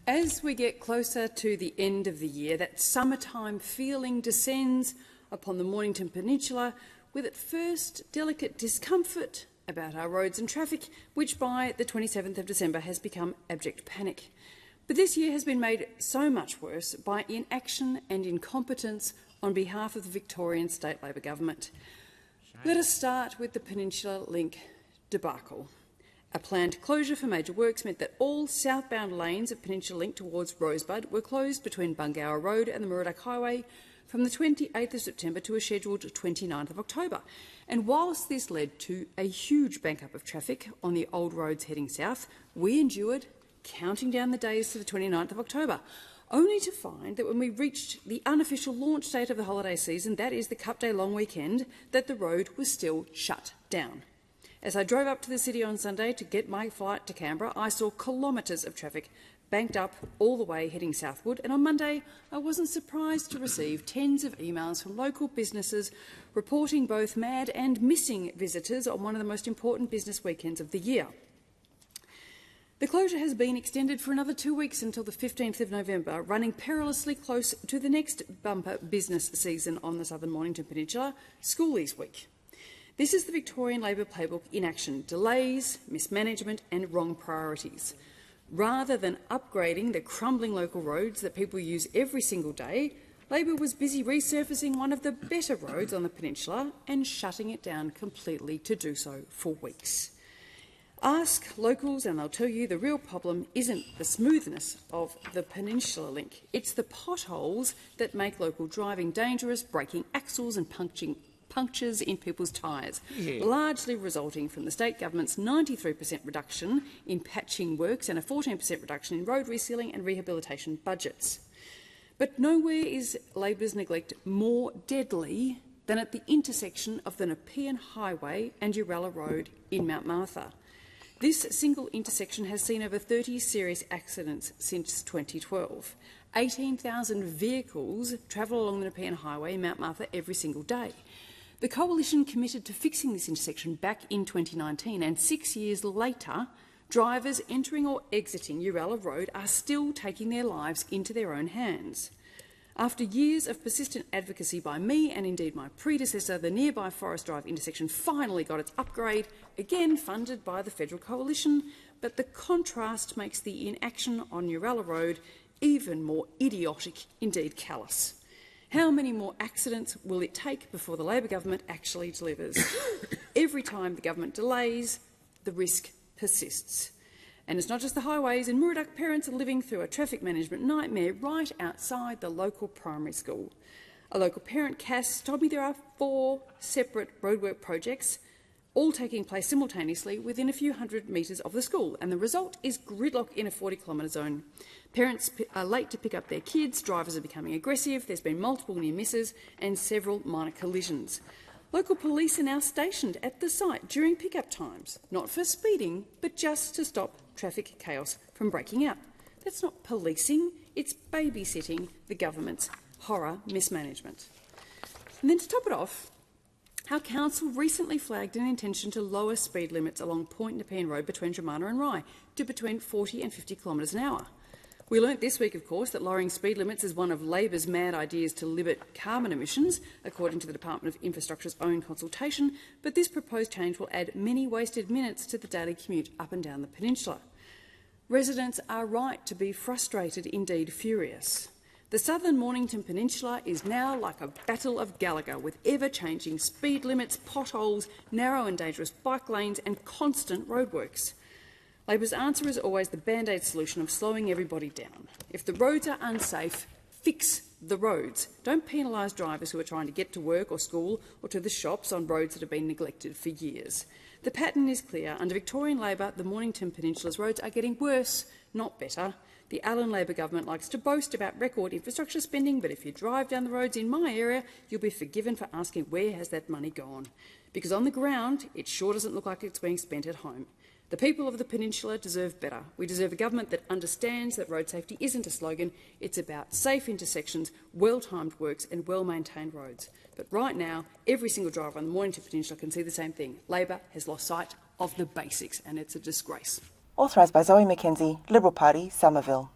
As we get closer to the end of the year, that summertime feeling descends upon the Mornington Peninsula with at first delicate discomfort about our roads and traffic, which by the 27th of December has become abject panic. But this year has been made so much worse by inaction and incompetence on behalf of the Victorian State Labor Government. Let us start with the Peninsula Link debacle. A planned closure for major works meant that all southbound lanes of Peninsula Link towards Rosebud were closed between Bungour Road and the Murdoch Highway from the 28th of September to a scheduled 29th of October. And whilst this led to a huge bank-up of traffic on the old roads heading south, we endured, counting down the days to the 29th of October, only to find that when we reached the unofficial launch date of the holiday season, that is the Cup Day long weekend, that the road was still shut down. As I drove up to the city on Sunday to get my flight to Canberra, I saw kilometres of traffic banked up all the way heading southward, and on Monday I wasn't surprised to receive tens of emails from local businesses reporting both mad and missing visitors on one of the most important business weekends of the year. The closure has been extended for another 2 weeks until the 15th of November, running perilously close to the next bumper business season on the southern Mornington Peninsula, Schoolies Week. This is the Victorian Labor playbook in action: delays, mismanagement and wrong priorities. Rather than upgrading the crumbling local roads that people use every single day, Labor was busy resurfacing one of the better roads on the peninsula and shutting it down completely to do so for weeks. Ask locals and they'll tell you the real problem isn't the smoothness of the Peninsula Link. It's the potholes that make local driving dangerous, breaking axles and punctures in people's tyres, largely resulting from the state government's 93% reduction in patching works and a 14% reduction in road resealing and rehabilitation budgets. But nowhere is Labor's neglect more deadly than at the intersection of the Nepean Highway and Uralla Road in Mount Martha. This single intersection has seen over 30 serious accidents since 2012. 18,000 vehicles travel along the Nepean Highway in Mount Martha every single day. The Coalition committed to fixing this intersection back in 2019, and 6 years later, drivers entering or exiting Uralla Road are still taking their lives into their own hands. After years of persistent advocacy by me and indeed my predecessor, the nearby Forest Drive intersection finally got its upgrade, again funded by the Federal Coalition, but the contrast makes the inaction on Uralla Road even more idiotic, indeed callous. How many more accidents will it take before the Labor government actually delivers? Every time the government delays, the risk persists. And it's not just the highways. In Murdoch, parents are living through a traffic management nightmare right outside the local primary school. A local parent, Cass, told me there are 4 separate roadwork projects, all taking place simultaneously within a few hundred metres of the school, and the result is gridlock in a 40-kilometre zone. Parents are late to pick up their kids, drivers are becoming aggressive, there's been multiple near misses and several minor collisions. Local police are now stationed at the site during pick-up times, not for speeding, but just to stop traffic chaos from breaking out. That's not policing, it's babysitting the government's horror mismanagement. And then to top it off, our council recently flagged an intention to lower speed limits along Point Nepean Road between Dramana and Rye to between 40 and 50 kilometres an hour. We learnt this week, of course, that lowering speed limits is one of Labor's mad ideas to limit carbon emissions, according to the Department of Infrastructure's own consultation, but this proposed change will add many wasted minutes to the daily commute up and down the peninsula. Residents are right to be frustrated, indeed furious. The southern Mornington Peninsula is now like a battle of Gallagher, with ever-changing speed limits, potholes, narrow and dangerous bike lanes and constant roadworks. Labor's answer is always the band-aid solution of slowing everybody down. If the roads are unsafe, fix the roads. Don't penalise drivers who are trying to get to work or school or to the shops on roads that have been neglected for years. The pattern is clear. Under Victorian Labor, the Mornington Peninsula's roads are getting worse, not better. The Allen Labor government likes to boast about record infrastructure spending, but if you drive down the roads in my area, you'll be forgiven for asking where has that money gone. Because on the ground, it sure doesn't look like it's being spent at home. The people of the peninsula deserve better. We deserve a government that understands that road safety isn't a slogan, it's about safe intersections, well-timed works and well-maintained roads. But right now, every single driver on the Mornington Peninsula can see the same thing. Labor has lost sight of the basics, and it's a disgrace. Authorised by Zoe McKenzie, Liberal Party, Somerville.